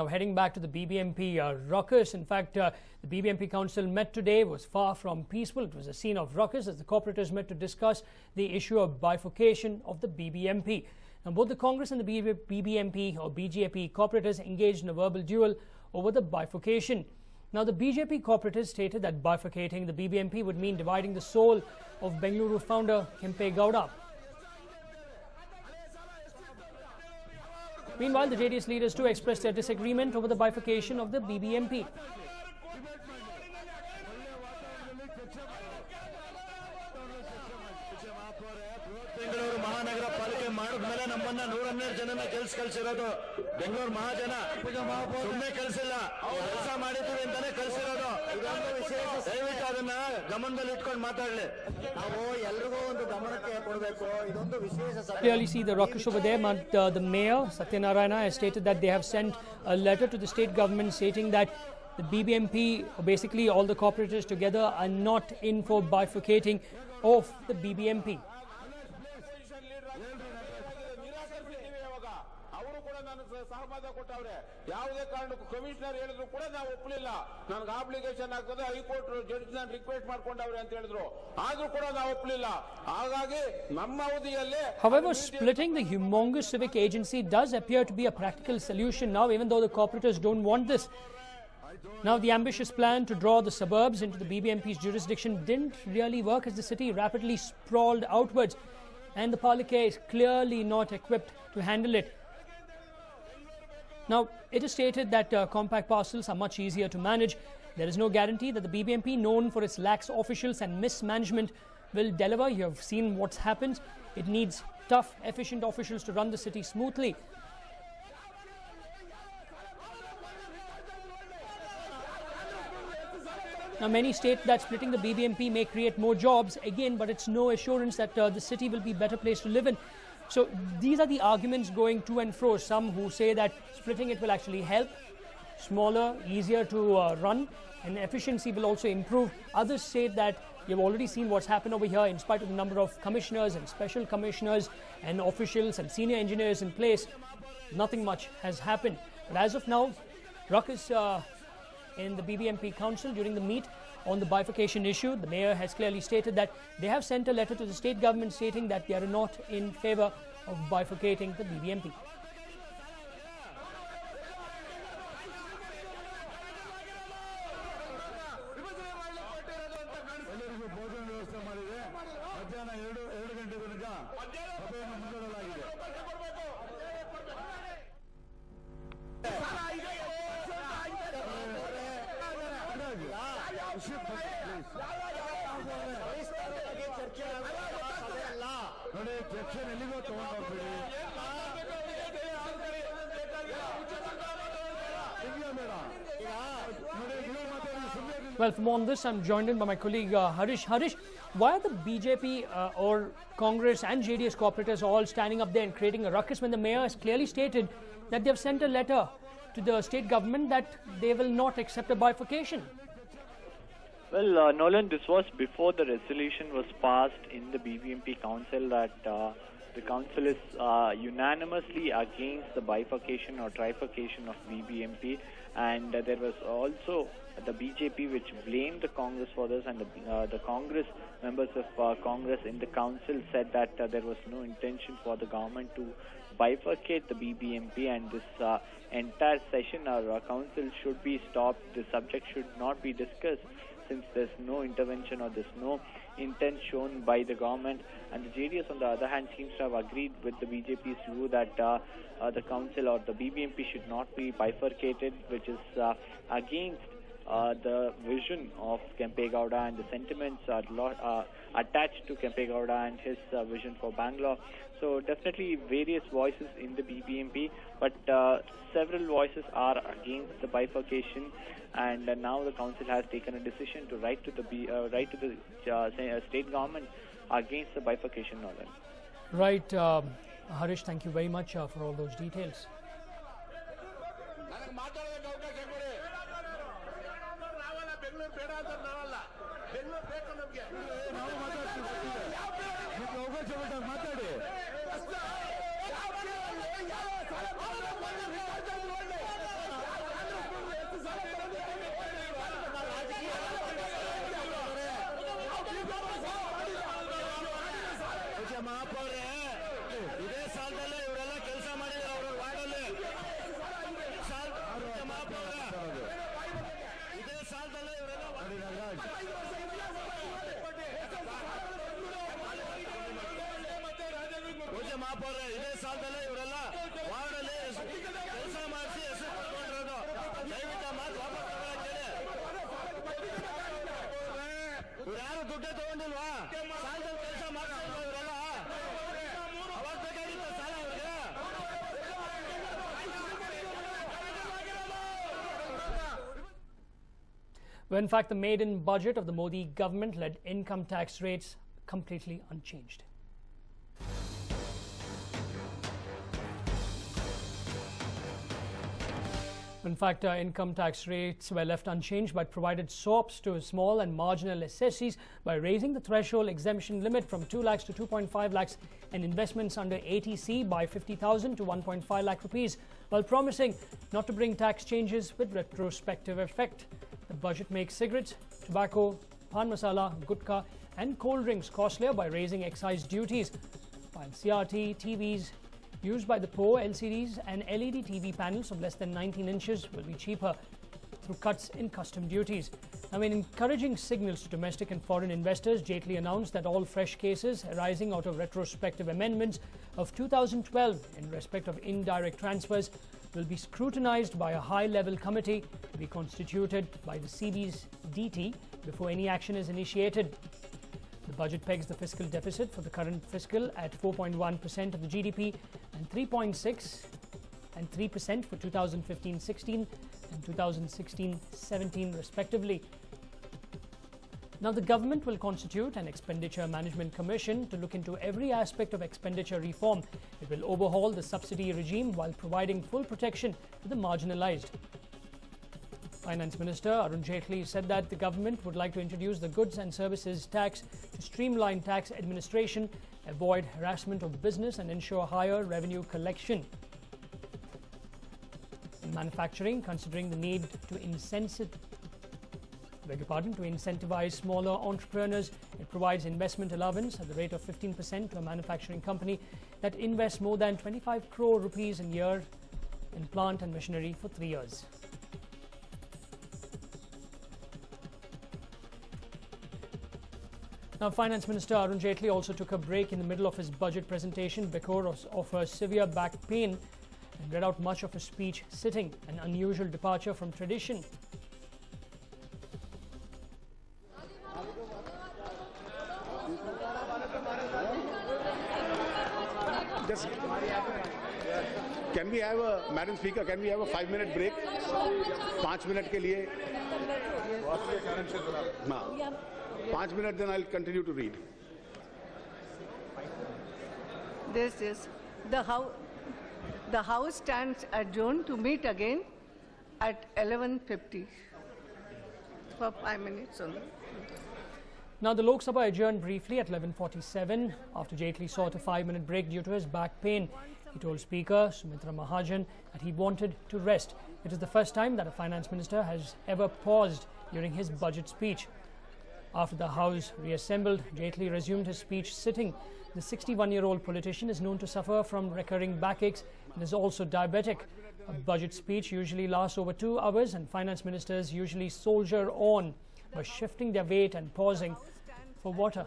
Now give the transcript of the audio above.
Now heading back to the BBMP ruckus. In fact, the BBMP council met today was far from peaceful. It was a scene of ruckus as the corporators met to discuss the issue of bifurcation of the BBMP. Now both the Congress and the BBMP or BJP corporators engaged in a verbal duel over the bifurcation. Now the BJP corporators stated that bifurcating the BBMP would mean dividing the soul of Bengaluru founder Kempe Gowda. Meanwhile, the JDS leaders too expressed their disagreement over the bifurcation of the BBMP. Clearly see the ruckus over there. The mayor, Satyanarayana, has stated that they have sent a letter to the state government stating that the BBMP, basically all the corporators together, are not in for bifurcating of the BBMP. However, splitting the humongous civic agency does appear to be a practical solution now, even though the corporators don't want this. Now, the ambitious plan to draw the suburbs into the BBMP's jurisdiction didn't really work as the city rapidly sprawled outwards, and the Palike is clearly not equipped to handle it. Now, it is stated that compact parcels are much easier to manage. There is no guarantee that the BBMP, known for its lax officials and mismanagement, will deliver. You have seen what's happened. It needs tough, efficient officials to run the city smoothly. Now, many state that splitting the BBMP may create more jobs again, but it's no assurance that the city will be a better place to live in. So these are the arguments going to and fro. Some who say that splitting it will actually help, smaller, easier to run, and efficiency will also improve. Others say that you've already seen what's happened over here in spite of the number of commissioners and special commissioners and officials and senior engineers in place. Nothing much has happened. But as of now, ruckus in the BBMP council during the meet on the bifurcation issue. The mayor has clearly stated that they have sent a letter to the state government stating that they are not in favor of bifurcating the BBMP. Well, for more on this, I'm joined in by my colleague Harish. Harish, why are the BJP or Congress and JDS corporators all standing up there and creating a ruckus when the mayor has clearly stated that they've sent a letter to the state government that they will not accept a bifurcation? Well, Nolan, this was before the resolution was passed in the BBMP council that the council is unanimously against the bifurcation or trifurcation of BBMP, and there was also the BJP which blamed the Congress for this, and the Congress members of Congress in the council said that there was no intention for the government to bifurcate the BBMP, and this entire session or council should be stopped. The subject should not be discussed since there's no intervention or there's no intent shown by the government. And the JDS, on the other hand, seems to have agreed with the BJP's view that the council or the BBMP should not be bifurcated, which is against the vision of Kempe Gowda, and the sentiments are attached to Kempe Gowda and his vision for Bangalore. So definitely various voices in the BBMP, but several voices are against the bifurcation, and now the council has taken a decision to write to the state government against the bifurcation. Right, Harish, thank you very much for all those details. Well, in fact, the maiden budget of the Modi government led income tax rates completely unchanged. In fact, income tax rates were left unchanged but provided sops to small and marginal assessees by raising the threshold exemption limit from 2 lakhs to 2.5 lakhs and investments under ATC by 50,000 to 1.5 lakh rupees, while promising not to bring tax changes with retrospective effect. The budget makes cigarettes, tobacco, pan masala, gutka and cold drinks costlier by raising excise duties, while CRT, TVs used by the poor, LCDs and LED TV panels of less than 19 inches will be cheaper through cuts in custom duties. Now, in encouraging signals to domestic and foreign investors, Jaitley announced that all fresh cases arising out of retrospective amendments of 2012 in respect of indirect transfers will be scrutinized by a high-level committee to be constituted by the CB's DT before any action is initiated. The budget pegs the fiscal deficit for the current fiscal at 4.1% of the GDP and 3.6% and 3% for 2015-16 and 2016-17 respectively. Now, the government will constitute an Expenditure Management Commission to look into every aspect of expenditure reform. It will overhaul the subsidy regime while providing full protection to the marginalized. Finance Minister Arun Jaitley said that the government would like to introduce the goods and services tax to streamline tax administration, avoid harassment of business and ensure higher revenue collection. In manufacturing, considering the need to incentivize smaller entrepreneurs, it provides investment allowance at the rate of 15% to a manufacturing company that invests more than 25 crore rupees a year in plant and machinery for 3 years. Now, Finance Minister Arun Jaitley also took a break in the middle of his budget presentation because of her severe back pain and read out much of his speech sitting, an unusual departure from tradition. Just, can we have a, Madam Speaker, can we have a 5-minute break? 5 minutes के लिए. हाँ. 5 minutes, then I'll continue to read. This is the House stands adjourned to meet again at 11:50 for 5 minutes only. Now, the Lok Sabha adjourned briefly at 11:47 after Jaitley sought a 5-minute break due to his back pain. He told Speaker Sumitra Mahajan that he wanted to rest. It is the first time that a finance minister has ever paused during his budget speech. After the House reassembled, Jaitley resumed his speech sitting. The 61-year-old politician is known to suffer from recurring backaches and is also diabetic. A budget speech usually lasts over 2 hours, and finance ministers usually soldier on by shifting their weight and pausing for water.